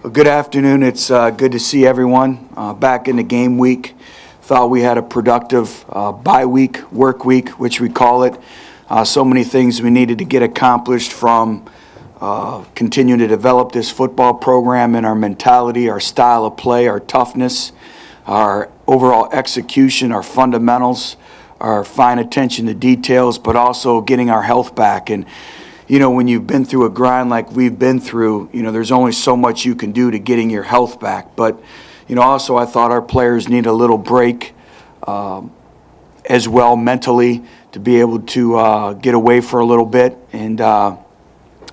Well, good afternoon. It's good to see everyone back in the game week. Thought we had a productive bye week, work week, which we call it. So many things we needed to get accomplished from continuing to develop this football program and our mentality, our style of play, our toughness, our overall execution, our fundamentals, our fine attention to details, but also getting our health back. And when you've been through a grind like we've been through, there's only so much you can do to getting your health back. But, also I thought our players need a little break as well mentally to be able to get away for a little bit. And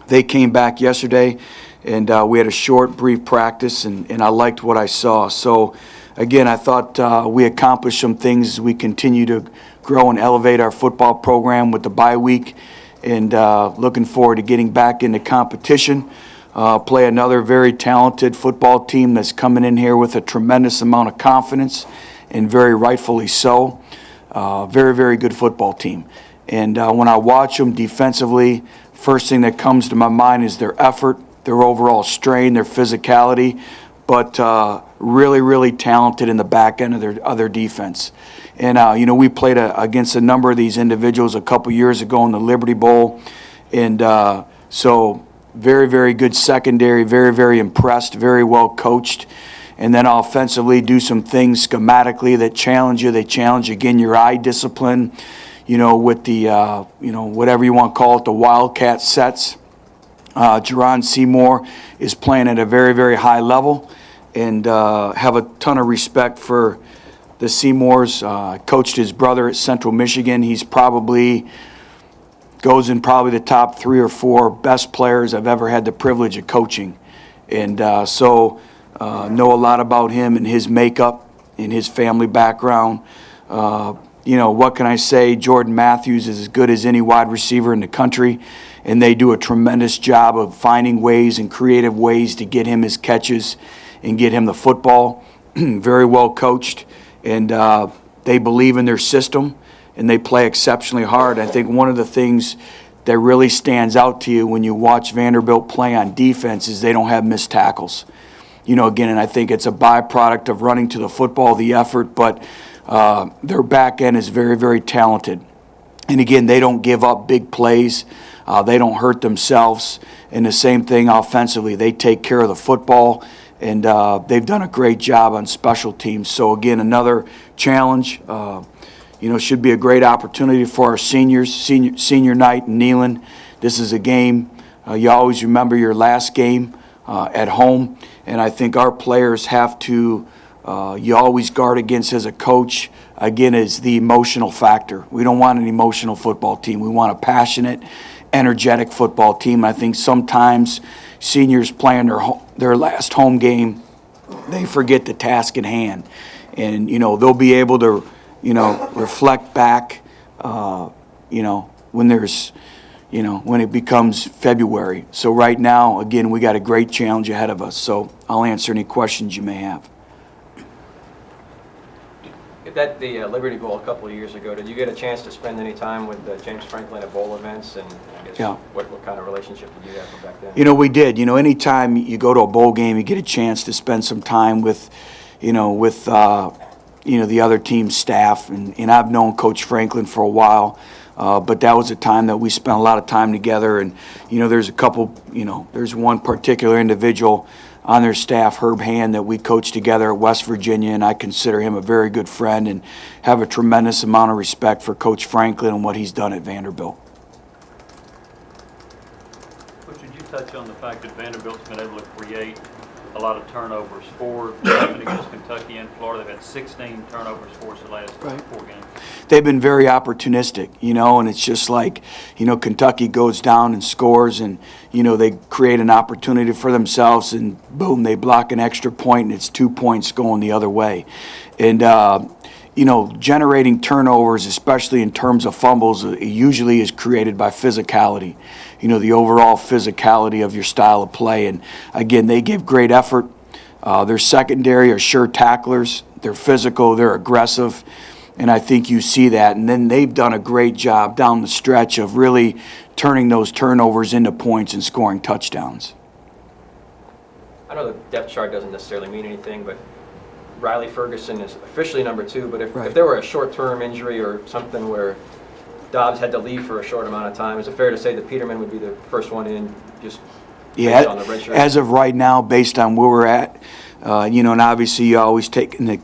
they came back yesterday, and we had a short, brief practice, and I liked what I saw. So, again, I thought we accomplished some things as we continue to grow and elevate our football program with the bye week. And looking forward to getting back into competition. Play another very talented football team that's coming in here with a tremendous amount of confidence, and very rightfully so. Very, very good football team. And when I watch them defensively, first thing that comes to my mind is their effort, their overall strain, their physicality, but really, really talented in the back end of their defense. And, we played against a number of these individuals a couple years ago in the Liberty Bowl. And so very, very good secondary, very, very impressed, very well coached. And then offensively do some things schematically that challenge you. They challenge, again, your eye discipline, with the, whatever you want to call it, the Wildcat sets. Jerron Seymour is playing at a very, very high level, and have a ton of respect for the Seymours. Coached his brother at Central Michigan. He's goes in the top 3 or 4 best players I've ever had the privilege of coaching. And so know a lot about him and his makeup and his family background. What can I say? Jordan Matthews is as good as any wide receiver in the country, and they do a tremendous job of finding ways and creative ways to get him his catches and get him the football. Very well coached, and they believe in their system, and they play exceptionally hard. I think one of the things that really stands out to you when you watch Vanderbilt play on defense is they don't have missed tackles. Again, and I think it's a byproduct of running to the football, the effort, but their back end is very, very talented. And again, they don't give up big plays. They don't hurt themselves. And the same thing offensively. They take care of the football, and they've done a great job on special teams. So again, another challenge. Should be a great opportunity for our seniors, senior night in Neyland. This is a game you always remember your last game at home, and I think our players have to. You always guard against as a coach, again, is the emotional factor. We don't want an emotional football team. We want a passionate, energetic football team. I think sometimes seniors playing their last home game, they forget the task at hand. And, they'll be able to, reflect back, when there's, when it becomes February. So right now, again, we got a great challenge ahead of us. So I'll answer any questions you may have. At the Liberty Bowl a couple of years ago, did you get a chance to spend any time with James Franklin at bowl events? And I guess what kind of relationship did you have from back then? We did. Anytime you go to a bowl game, you get a chance to spend some time with the other team's staff. And I've known Coach Franklin for a while, but that was a time that we spent a lot of time together. And, there's a couple, there's one particular individual on their staff, Herb Hand, that we coached together at West Virginia, and I consider him a very good friend and have a tremendous amount of respect for Coach Franklin and what he's done at Vanderbilt. Coach, would you touch on the fact that Vanderbilt's been able to create a lot of turnovers for against Kentucky and Florida? They've had 16 turnovers for us the last 4 games. They've been very opportunistic, and it's just like, Kentucky goes down and scores, and, they create an opportunity for themselves, and boom, they block an extra point, and it's 2 points going the other way. And, generating turnovers, especially in terms of fumbles, usually is created by physicality, the overall physicality of your style of play. And, again, they give great effort. Their secondary are sure tacklers. They're physical. They're aggressive. And I think you see that. And then they've done a great job down the stretch of really turning those turnovers into points and scoring touchdowns. I know the depth chart doesn't necessarily mean anything, but Riley Ferguson is officially number 2, but if there were a short-term injury or something where Dobbs had to leave for a short amount of time, is it fair to say that Peterman would be the first one in, just based on the red shirt? As of right now, based on where we're at, and obviously you always take into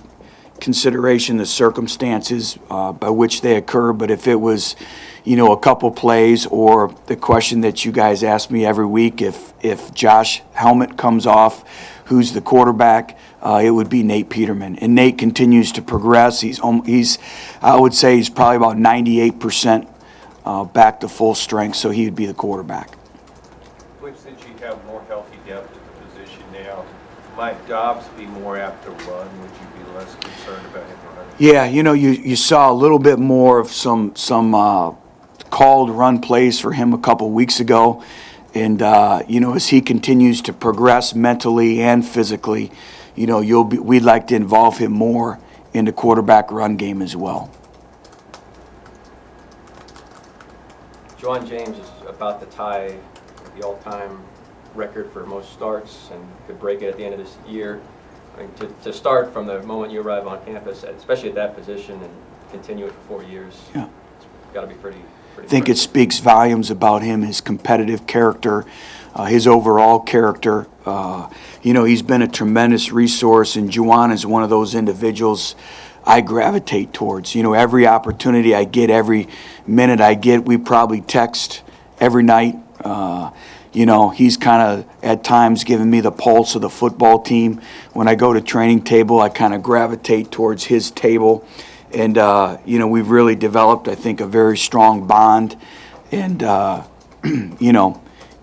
consideration the circumstances by which they occur, but if it was, a couple plays, or the question that you guys ask me every week, if Josh Helmet comes off, who's the quarterback, it would be Nate Peterman. And Nate continues to progress. I would say he's probably about 98% back to full strength, so he would be the quarterback. Since you have more healthy depth at the position now, might Dobbs be more apt to run? Would you be less concerned about him running? Yeah, you saw a little bit more of some called run plays for him a couple weeks ago. And, as he continues to progress mentally and physically, we'd like to involve him more in the quarterback run game as well. Juwan James is about to tie the all-time record for most starts and could break it at the end of this year. I mean, to start from the moment you arrive on campus, especially at that position, and continue it for 4 years, it's got to be pretty I think it speaks volumes about him, his competitive character, his overall character. He's been a tremendous resource, and Juwan is one of those individuals I gravitate towards. Every opportunity I get, every minute I get, we probably text every night. He's kind of at times given me the pulse of the football team. When I go to training table, I kind of gravitate towards his table. And, we've really developed, I think, a very strong bond. And,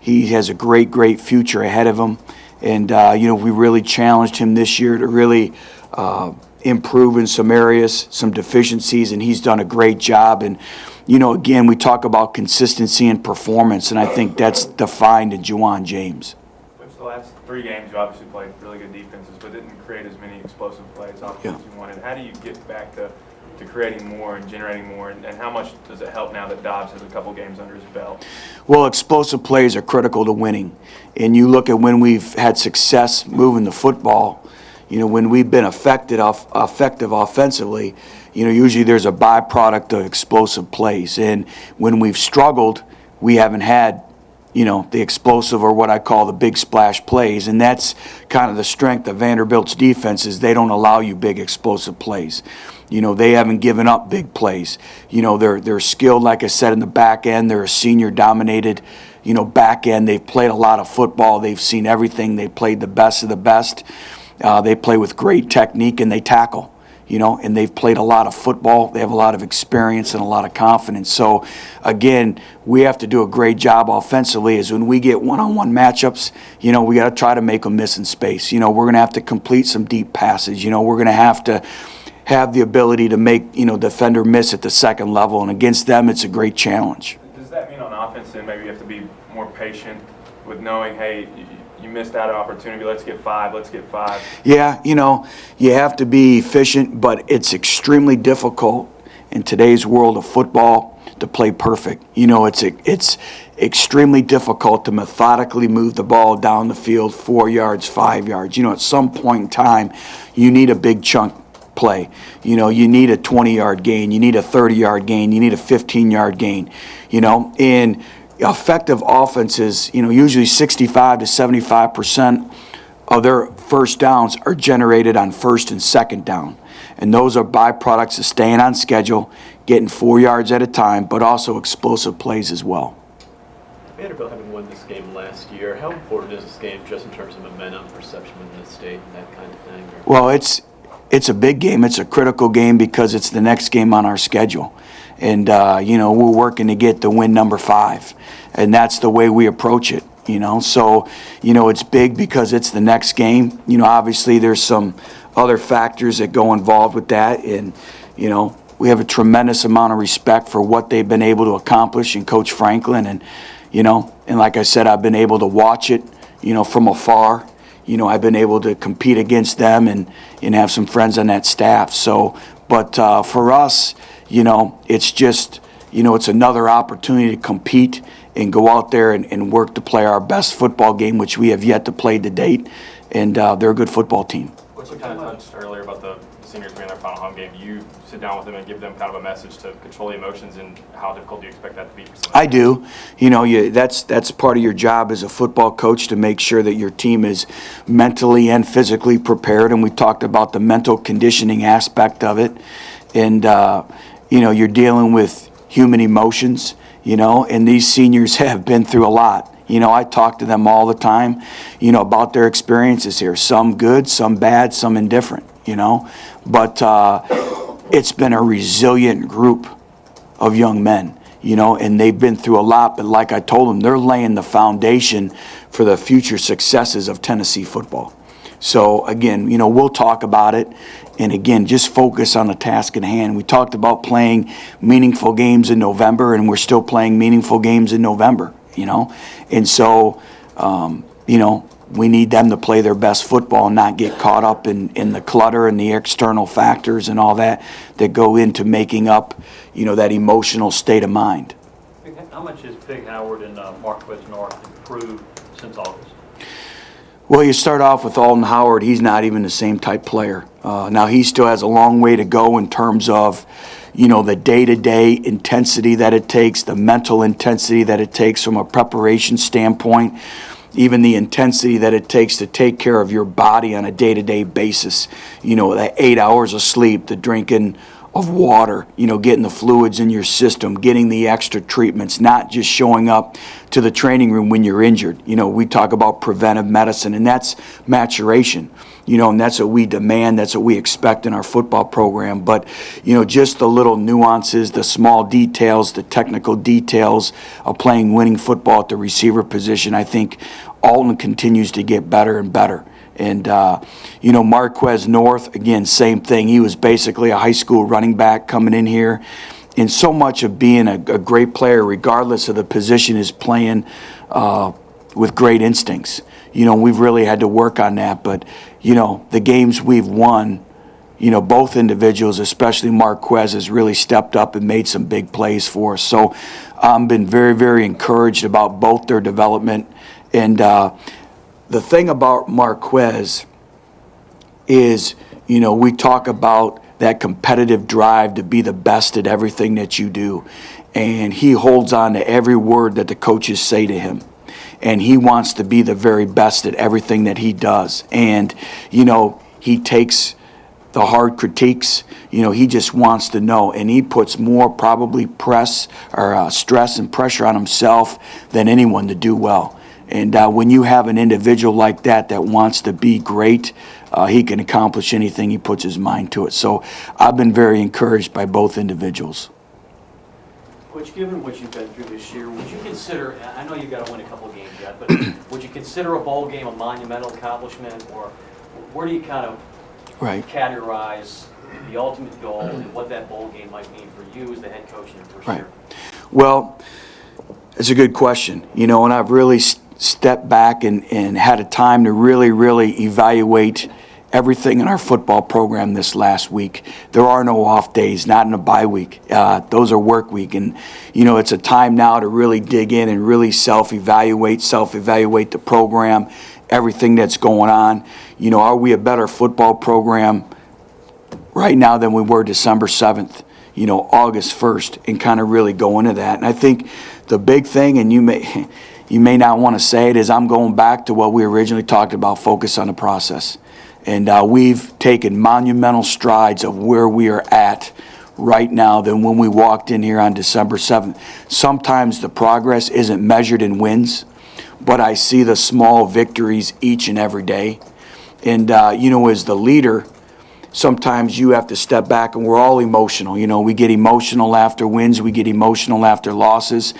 he has a great future ahead of him. And, we really challenged him this year to really improve in some areas, some deficiencies, and he's done a great job. And, again, we talk about consistency and performance, and I think that's defined in Juwan James. The last 3 games, you obviously played really good defenses, but didn't create as many explosive plays off as you wanted. How do you get back to creating more and generating more, and how much does it help now that Dobbs has a couple games under his belt? Well, explosive plays are critical to winning. And you look at when we've had success moving the football, when we've been effective offensively, usually there's a byproduct of explosive plays. And when we've struggled, we haven't had the explosive, or what I call the big splash plays. And that's kind of the strength of Vanderbilt's defense, is they don't allow you big explosive plays. They haven't given up big plays. They're skilled, like I said, in the back end. They're a senior-dominated, back end. They've played a lot of football. They've seen everything. They played the best of the best. They play with great technique, and they tackle. And they've played a lot of football. They have a lot of experience and a lot of confidence. So, again, we have to do a great job offensively, is when we get one-on-one matchups, we got to try to make them miss in space. We're going to have to complete some deep passes. We're going to have the ability to make, defender miss at the second level. And against them, it's a great challenge. Does that mean on offense then maybe you have to be more patient with knowing, hey, you missed out an opportunity, let's get 5. Yeah, you have to be efficient, but it's extremely difficult in today's world of football to play perfect. It's extremely difficult to methodically move the ball down the field 4 yards, 5 yards. At some point in time, you need a big chunk play. You need a 20-yard gain, you need a 30-yard gain, you need a 15-yard gain. And effective offenses, usually 65 to 75% of their first downs are generated on first and second down. And those are byproducts of staying on schedule, getting 4 yards at a time, but also explosive plays as well. Vanderbilt having won this game last year, how important is this game just in terms of momentum, perception within the state, and that kind of thing? Well, it's a big game. It's a critical game because it's the next game on our schedule. And, we're working to get to win number 5. And that's the way we approach it, So, it's big because it's the next game. Obviously there's some other factors that go involved with that. And, we have a tremendous amount of respect for what they've been able to accomplish in Coach Franklin. And, and like I said, I've been able to watch it, from afar. I've been able to compete against them and have some friends on that staff. So, but for us, it's just, it's another opportunity to compete and go out there and work to play our best football game, which we have yet to play to date. And they're a good football team. What you kind of touched earlier about the seniors being their final home game, you sit down with them and give them kind of a message to control the emotions, and how difficult do you expect that to be for some? I do. That's part of your job as a football coach, to make sure that your team is mentally and physically prepared. And we talked about the mental conditioning aspect of it. And, you're dealing with human emotions, and these seniors have been through a lot. I talk to them all the time, about their experiences here. Some good, some bad, some indifferent, But it's been a resilient group of young men, and they've been through a lot. But like I told them, they're laying the foundation for the future successes of Tennessee football. So again, we'll talk about it. And again, just focus on the task at hand. We talked about playing meaningful games in November, and we're still playing meaningful games in November, And so, we need them to play their best football and not get caught up in the clutter and the external factors and all that go into making up, that emotional state of mind. How much has Big Howard and Marquez North improved since August? Well, you start off with Alton Howard. He's not even the same type player. Now, he still has a long way to go in terms of, the day-to-day intensity that it takes, the mental intensity that it takes from a preparation standpoint, even the intensity that it takes to take care of your body on a day-to-day basis. That 8 hours of sleep, the drinking of water, getting the fluids in your system, getting the extra treatments, not just showing up to the training room when you're injured. We talk about preventive medicine, and that's maturation. And that's what we demand, that's what we expect in our football program. But, just the little nuances, the small details, the technical details of playing winning football at the receiver position, I think Alton continues to get better and better. And, Marquez North, again, same thing. He was basically a high school running back coming in here. And so much of being a great player, regardless of the position, is playing with great instincts. We've really had to work on that. But, the games we've won, both individuals, especially Marquez, has really stepped up and made some big plays for us. So I've been very, very encouraged about both their development. And the thing about Marquez is, we talk about that competitive drive to be the best at everything that you do. And he holds on to every word that the coaches say to him. And he wants to be the very best at everything that he does. And, he takes the hard critiques. He just wants to know. And he puts more probably stress and pressure on himself than anyone to do well. And when you have an individual like that wants to be great, he can accomplish anything he puts his mind to it. So I've been very encouraged by both individuals. Coach, given what you've been through this year, would you consider, I know you've got to win a couple games yet, but would you consider a bowl game a monumental accomplishment, or where do you kind of categorize the ultimate goal and what that bowl game might mean for you as the head coach in your first year? Well, it's a good question, and I've really stepped back and had a time to really, really evaluate everything in our football program this last week. There are no off days, not in a bye week. Those are work week. And, it's a time now to really dig in and really self-evaluate the program, everything that's going on. Are we a better football program right now than we were December 7th, August 1st, and kind of really go into that. And I think the big thing, and you may not want to say it, is I'm going back to what we originally talked about, focus on the process. And we've taken monumental strides of where we are at right now than when we walked in here on December 7th. Sometimes the progress isn't measured in wins, but I see the small victories each and every day. And, as the leader, sometimes you have to step back, and we're all emotional. We get emotional after wins. We get emotional after losses.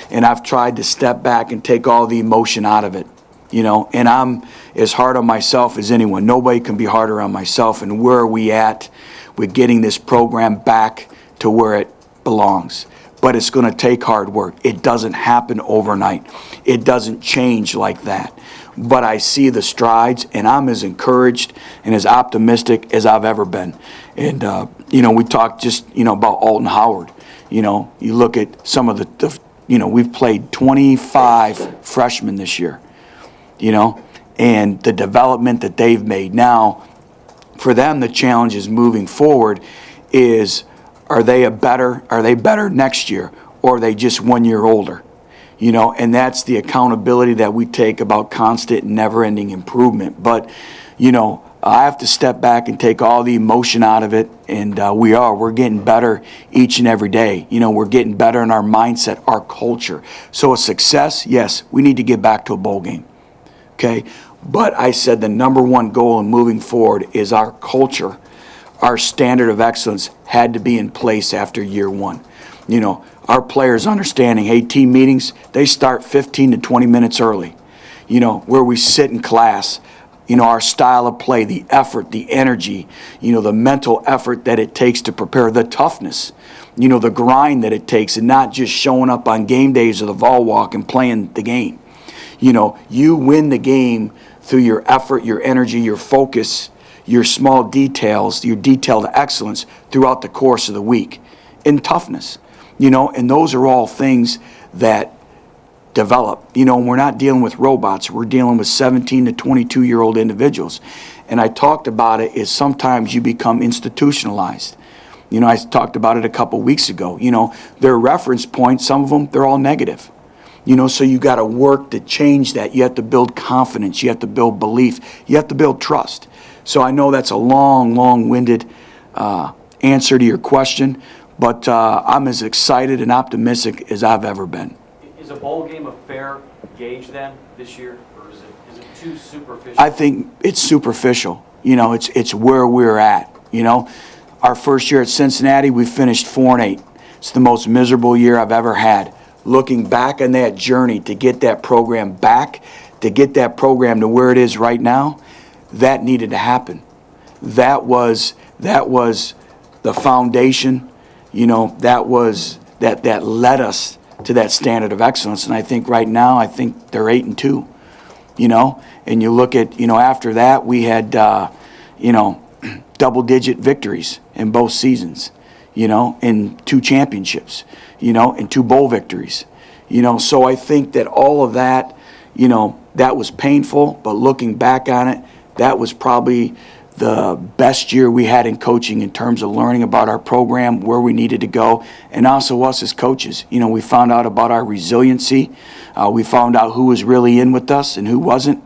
And I've tried to step back and take all the emotion out of it. And I'm as hard on myself as anyone. Nobody can be harder on myself. And where are we at with getting this program back to where it belongs? But it's going to take hard work. It doesn't happen overnight. It doesn't change like that. But I see the strides, and I'm as encouraged and as optimistic as I've ever been. And, we talked just, about Alton Howard. You look at some of the we've played 25 freshmen this year, and the development that they've made. Now, for them, the challenge is moving forward is, are they better next year, or are they just 1 year older? And that's the accountability that we take about constant, never-ending improvement. But, I have to step back and take all the emotion out of it, and we're getting better each and every day. We're getting better in our mindset, our culture. So a success, yes, we need to get back to a bowl game, okay? But I said the number one goal in moving forward is our culture, our standard of excellence had to be in place after year one. Our players understanding, hey, team meetings, they start 15 to 20 minutes early, where we sit in class. Our style of play, the effort, the energy, the mental effort that it takes to prepare, the toughness, the grind that it takes, and not just showing up on game days of the vol walk and playing the game. You win the game through your effort, your energy, your focus, your small details, your detailed excellence throughout the course of the week, and toughness. And those are all things that develop. We're not dealing with robots. We're dealing with 17 to 22-year-old individuals. And I talked about it is sometimes you become institutionalized. I talked about it a couple weeks ago. Their reference points, some of them, they're all negative. So you got to work to change that. You have to build confidence. You have to build belief. You have to build trust. So I know that's a long-winded answer to your question, but I'm as excited and optimistic as I've ever been. Is a bowl game a fair gauge then this year, or is it too superficial? I think it's superficial. It's where we're at. Our first year at Cincinnati, we finished 4-8. It's the most miserable year I've ever had. Looking back on that journey to get that program back, to get that program to where it is right now, that needed to happen. That was the foundation. That led us to that standard of excellence. And I think right now, they're 8-2, and you look at, after that, we had, double-digit victories in both seasons, in 2 championships, and 2 bowl victories, so I think that all of that, that was painful, but looking back on it, that was probably the best year we had in coaching in terms of learning about our program, where we needed to go, and also us as coaches. We found out about our resiliency. We found out who was really in with us and who wasn't.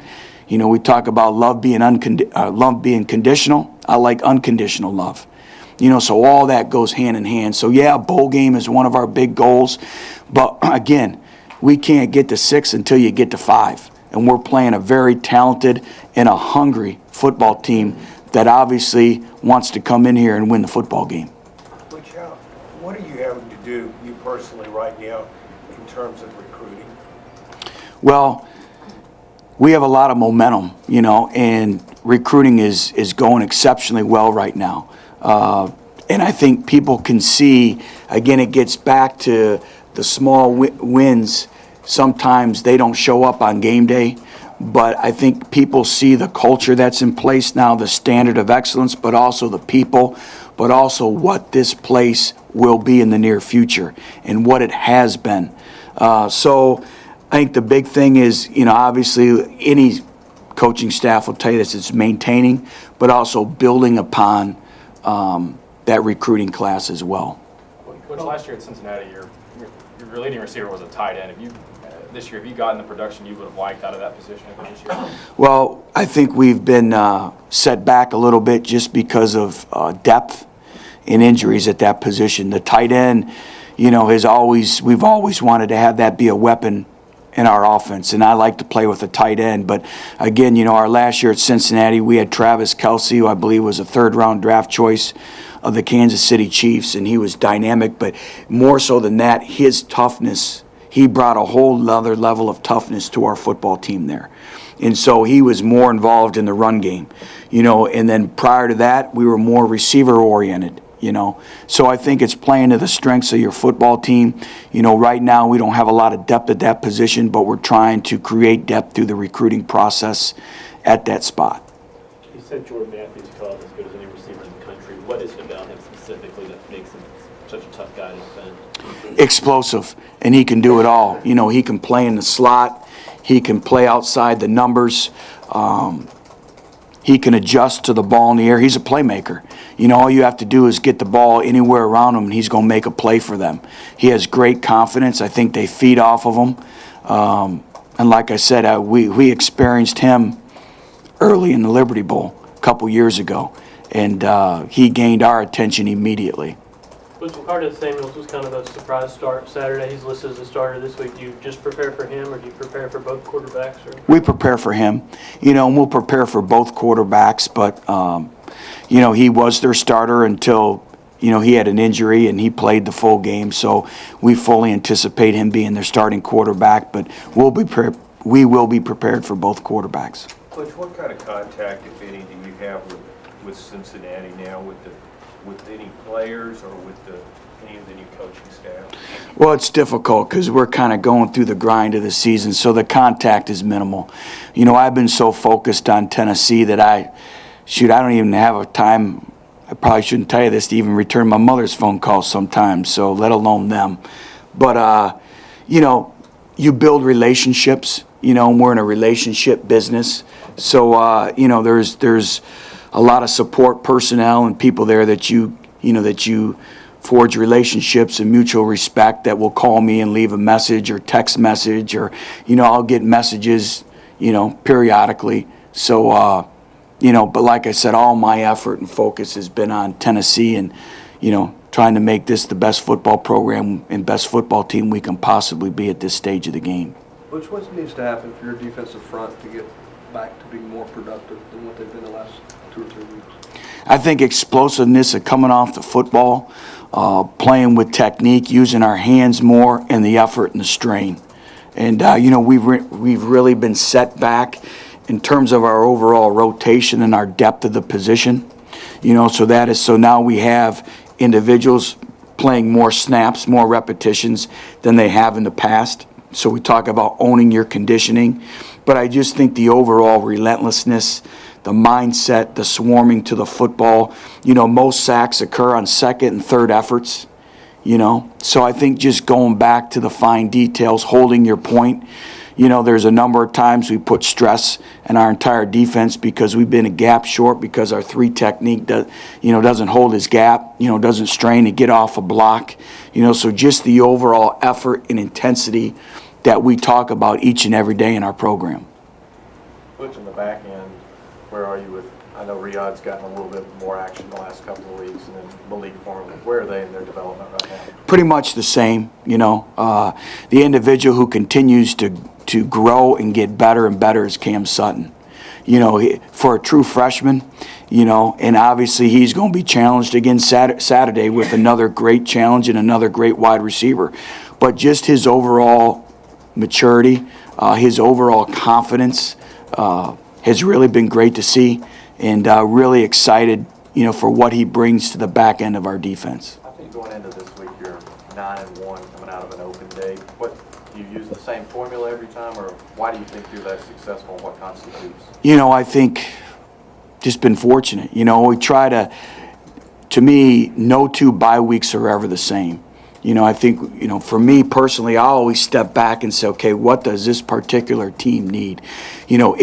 We talk about love being conditional. I like unconditional love. So all that goes hand in hand. So yeah, a bowl game is one of our big goals, but again, we can't get to 6 until you get to 5. And we're playing a very talented and a hungry football team that obviously wants to come in here and win the football game. Butch, what are you having to do, you personally, right now, in terms of recruiting? Well, we have a lot of momentum, and recruiting is going exceptionally well right now. And I think people can see, again, it gets back to the small wins. Sometimes they don't show up on game day. But I think people see the culture that's in place now, the standard of excellence, but also the people, but also what this place will be in the near future and what it has been. So I think the big thing is, obviously any coaching staff will tell you this, it's maintaining, but also building upon that recruiting class as well. Coach, last year at Cincinnati, your leading receiver was a tight end. This year, have you gotten the production you would have liked out of that position this year? Well, I think we've been set back a little bit just because of depth and injuries at that position. The tight end, we've always wanted to have that be a weapon in our offense, and I like to play with a tight end. But again, our last year at Cincinnati, we had Travis Kelce, who I believe was a 3rd-round draft choice of the Kansas City Chiefs, and he was dynamic. But more so than that, his toughness, he brought a whole other level of toughness to our football team there. And so he was more involved in the run game, and then prior to that, we were more receiver-oriented. So I think it's playing to the strengths of your football team. Right now we don't have a lot of depth at that position, but we're trying to create depth through the recruiting process at that spot. You said Jordan Matthews called as good as any receiver in the country. What is it about him specifically that makes him such a tough guy to defend? explosive, and he can do it all. You know, he can play in the slot. He can play outside the numbers. He can adjust to the ball in the air. He's a playmaker. You know, all you have to do is get the ball anywhere around him, and he's going to make a play for them. He has great confidence. I think they feed off of him. And like I said, we experienced him early in the Liberty Bowl a couple years ago, and he gained our attention immediately. Butch Samuels was kind of a surprise start Saturday. He's listed as a starter this week. Do you just prepare for him, or do you prepare for both quarterbacks? Or? We prepare for him, you know, and we'll prepare for both quarterbacks. But, you know, he was their starter until, you know, he had an injury and he played the full game. So we fully anticipate him being their starting quarterback. But we will be prepared for both quarterbacks. Butch, what kind of contact, if any, do you have with Cincinnati now, with any players or with any of the new coaching staff? Well, it's difficult because we're kind of going through the grind of the season, so the contact is minimal. You know, I've been so focused on Tennessee that I don't even have a time. I probably shouldn't tell you this, to even return my mother's phone calls sometimes, so let alone them. But, you know, you build relationships, you know, and we're in a relationship business. So, you know, there's a lot of support personnel and people there that you forge relationships and mutual respect that will call me and leave a message or text message, or, you know, I'll get messages, you know, periodically. So, you know, but like I said, all my effort and focus has been on Tennessee and, you know, trying to make this the best football program and best football team we can possibly be at this stage of the game. Butch, what needs to happen for your defensive front to get back to being more productive than what they've been the last 2 or 3 weeks? I think explosiveness of coming off the football, playing with technique, using our hands more, and the effort and the strain. And, you know, we've really been set back in terms of our overall rotation and our depth of the position. You know, so now we have individuals playing more snaps, more repetitions than they have in the past. So we talk about owning your conditioning. But I just think the overall relentlessness, the mindset, the swarming to the football, you know, most sacks occur on second and third efforts, you know. So I think just going back to the fine details, holding your point. You know, there's a number of times we put stress in our entire defense because we've been a gap short because our 3 technique doesn't hold his gap, you know, doesn't strain to get off a block. You know, so just the overall effort and intensity that we talk about each and every day in our program. Butch, in the back end, where are you with, I know Riyad's gotten a little bit more action the last couple of weeks, and then Malik Foreman, where are they in their development right now? Pretty much the same, you know. The individual who continues to grow and get better and better is Cam Sutton. You know, for a true freshman, you know, and obviously he's going to be challenged again Saturday with another great challenge and another great wide receiver. But just his overall maturity, his overall confidence has really been great to see, and really excited, you know, for what he brings to the back end of our defense. I think going into this week, you're 9-1 coming out of an open day. What, do you use the same formula every time, or why do you think you're that successful? What constitutes? You know, I think just been fortunate. You know, we try to me, no 2 bye weeks are ever the same. You know, I think, you know, for me personally, I always step back and say, okay, what does this particular team need? You know,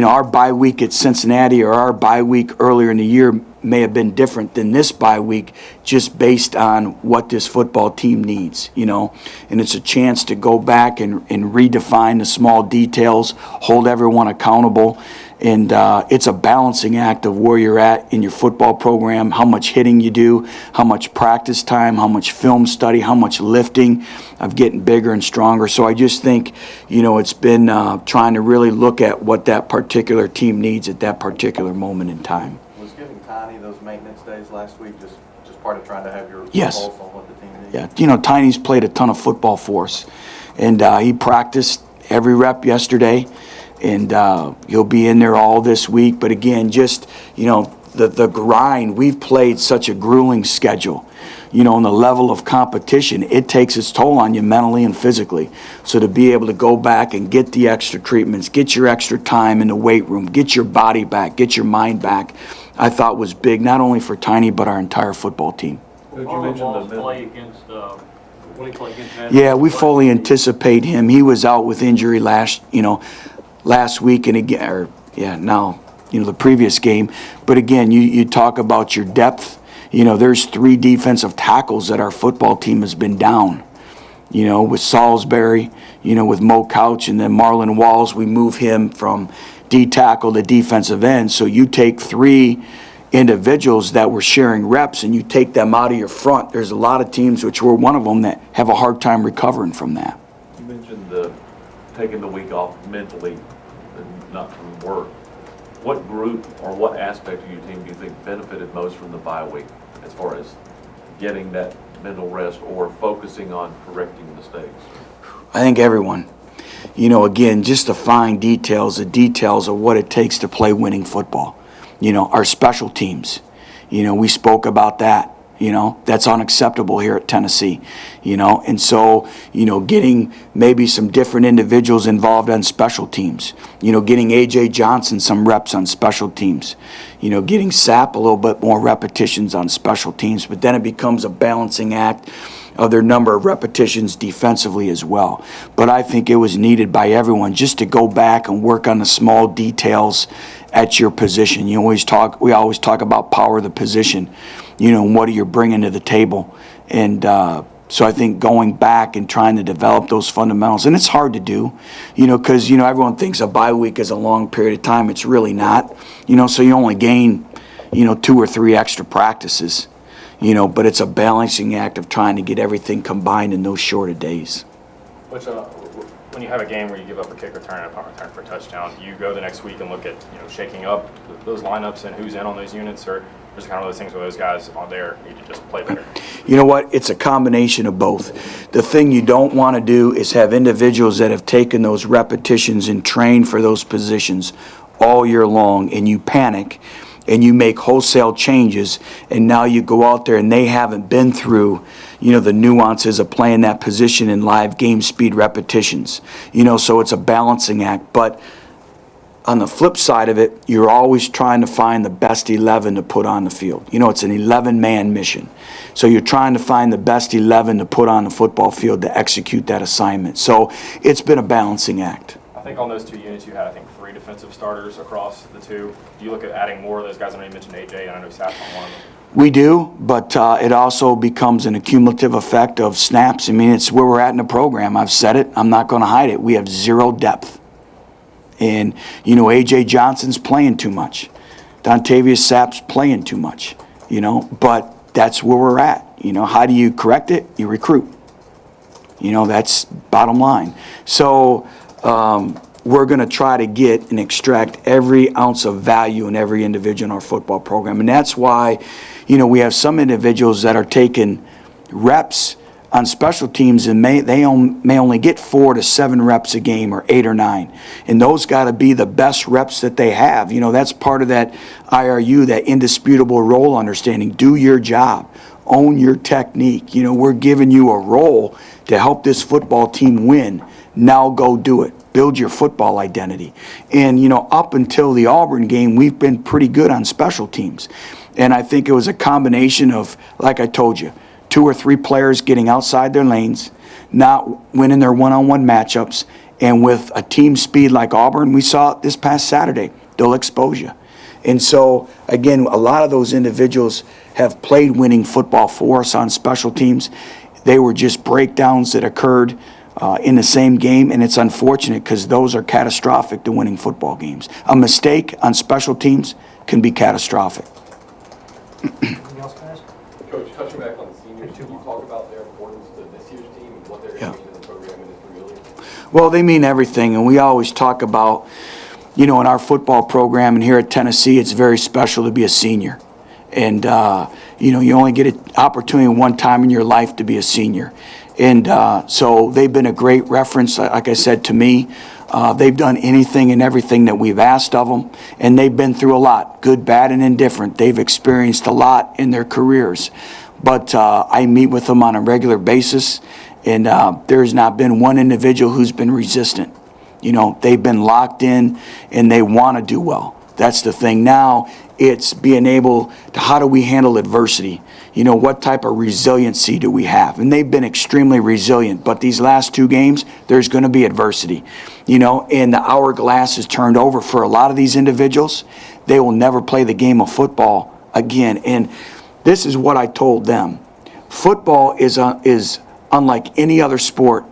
our bye week at Cincinnati or our bye week earlier in the year may have been different than this bye week, just based on what this football team needs, you know. And it's a chance to go back and redefine the small details, hold everyone accountable. And it's a balancing act of where you're at in your football program, how much hitting you do, how much practice time, how much film study, how much lifting of getting bigger and stronger. So I just think, you know, it's been trying to really look at what that particular team needs at that particular moment in time. Was giving Tiny those maintenance days last week just part of trying to have your Yes. pulse on what the team needs? Yeah, you know, Tiny's played a ton of football for us, and he practiced every rep yesterday. And he'll be in there all this week. But again, just, you know, the grind. We've played such a grueling schedule, you know, and the level of competition, it takes its toll on you mentally and physically. So to be able to go back and get the extra treatments, get your extra time in the weight room, get your body back, get your mind back, I thought was big, not only for Tiny, but our entire football team. Coach, you mentioned the play against, when he played against Vanderbilt. Yeah, we fully anticipate him. He was out with injury last week and again, or now, the previous game. But again, you talk about your depth. There's 3 defensive tackles that our football team has been down. With Salisbury, with Mo Couch, and then Marlon Walls, we move him from D tackle to defensive end. So you take 3 individuals that were sharing reps and you take them out of your front. There's a lot of teams, which we're one of them, that have a hard time recovering from that. You mentioned taking the week off mentally and not from work. What group or what aspect of your team do you think benefited most from the bye week as far as getting that mental rest or focusing on correcting mistakes? I think everyone. Again, just the fine details, the details of what it takes to play winning football. Our special teams. We spoke about that. That's unacceptable here at Tennessee. And so, getting maybe some different individuals involved on special teams. Getting A.J. Johnson some reps on special teams. Getting Sapp a little bit more repetitions on special teams. But then it becomes a balancing act of their number of repetitions defensively as well. But I think it was needed by everyone just to go back and work on the small details at your position. We always talk about power of the position, and what are you bringing to the table. And so I think going back and trying to develop those fundamentals, and it's hard to do, because, everyone thinks a bye week is a long period of time. It's really not, so you only gain, 2 or 3 extra practices, but it's a balancing act of trying to get everything combined in those shorter days. Which, when you have a game where you give up a kick return and a punt return for a touchdown, do you go the next week and look at, shaking up those lineups and who's in on those units, or just kind of those things where those guys on there need to just play better? You know what? It's a combination of both. The thing you don't want to do is have individuals that have taken those repetitions and trained for those positions all year long, and you panic and you make wholesale changes, and now you go out there and they haven't been through, the nuances of playing that position in live game speed repetitions. So it's a balancing act. But on the flip side of it, you're always trying to find the best 11 to put on the field. It's an 11-man mission. So you're trying to find the best 11 to put on the football field to execute that assignment. So it's been a balancing act. I think on those 2 units you had, 3 defensive starters across the 2. Do you look at adding more of those guys? I know you mentioned AJ, and I know Sapp's on one of them. We do, but it also becomes an accumulative effect of snaps. It's where we're at in the program. I've said it. I'm not going to hide it. We have 0 depth. And, A.J. Johnson's playing too much. Dontavius Sapp's playing too much, but that's where we're at. How do you correct it? You recruit. That's bottom line. So we're going to try to get and extract every ounce of value in every individual in our football program. And that's why, we have some individuals that are taking reps on special teams and may only get 4 to 7 reps a game, or 8 or 9. And those got to be the best reps that they have. That's part of that IRU, that indisputable role understanding. Do your job. Own your technique. We're giving you a role to help this football team win. Now go do it. Build your football identity. And, up until the Auburn game, we've been pretty good on special teams. And I think it was a combination of, like I told you, 2 or 3 players getting outside their lanes, not winning their one-on-one matchups, and with a team speed like Auburn, we saw it this past Saturday, they'll expose you. And so, again, a lot of those individuals have played winning football for us on special teams. They were just breakdowns that occurred in the same game, and it's unfortunate because those are catastrophic to winning football games. A mistake on special teams can be catastrophic. Anything else, guys? Coach, touching back on the seniors, can you talk about their importance to this year's team and what they're going to mean to the program in this real year? Well, they mean everything, and we always talk about, in our football program and here at Tennessee, it's very special to be a senior. And, you only get an opportunity one time in your life to be a senior. And so they've been a great reference, like I said, to me. They've done anything and everything that we've asked of them, and they've been through a lot, good, bad, and indifferent. They've experienced a lot in their careers. But I meet with them on a regular basis, and there's not been one individual who's been resistant. They've been locked in, and they want to do well. That's the thing. Now it's being able to, how do we handle adversity? You know, what type of resiliency do we have? And they've been extremely resilient, but these last 2 games, there's going to be adversity. You know, and the hourglass is turned over for a lot of these individuals. They will never play the game of football again. And this is what I told them. Football is unlike any other sport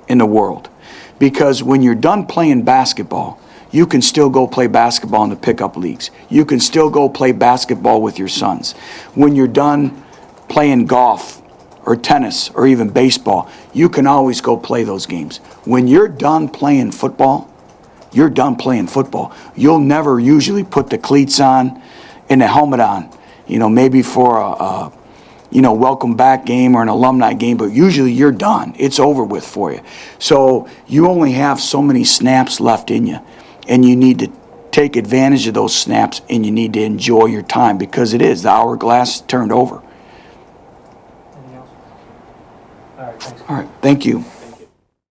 in the world, because when you're done playing basketball, you can still go play basketball in the pickup leagues. You can still go play basketball with your sons. When you're done playing golf or tennis or even baseball, you can always go play those games. When you're done playing football, you're done playing football. You'll never usually put the cleats on and the helmet on, you know, maybe for a welcome back game or an alumni game, but usually you're done. It's over with for you. So you only have so many snaps left in you, and you need to take advantage of those snaps, and you need to enjoy your time, because it is, the hourglass turned over. Anything else? All right, thanks. All right, thank you.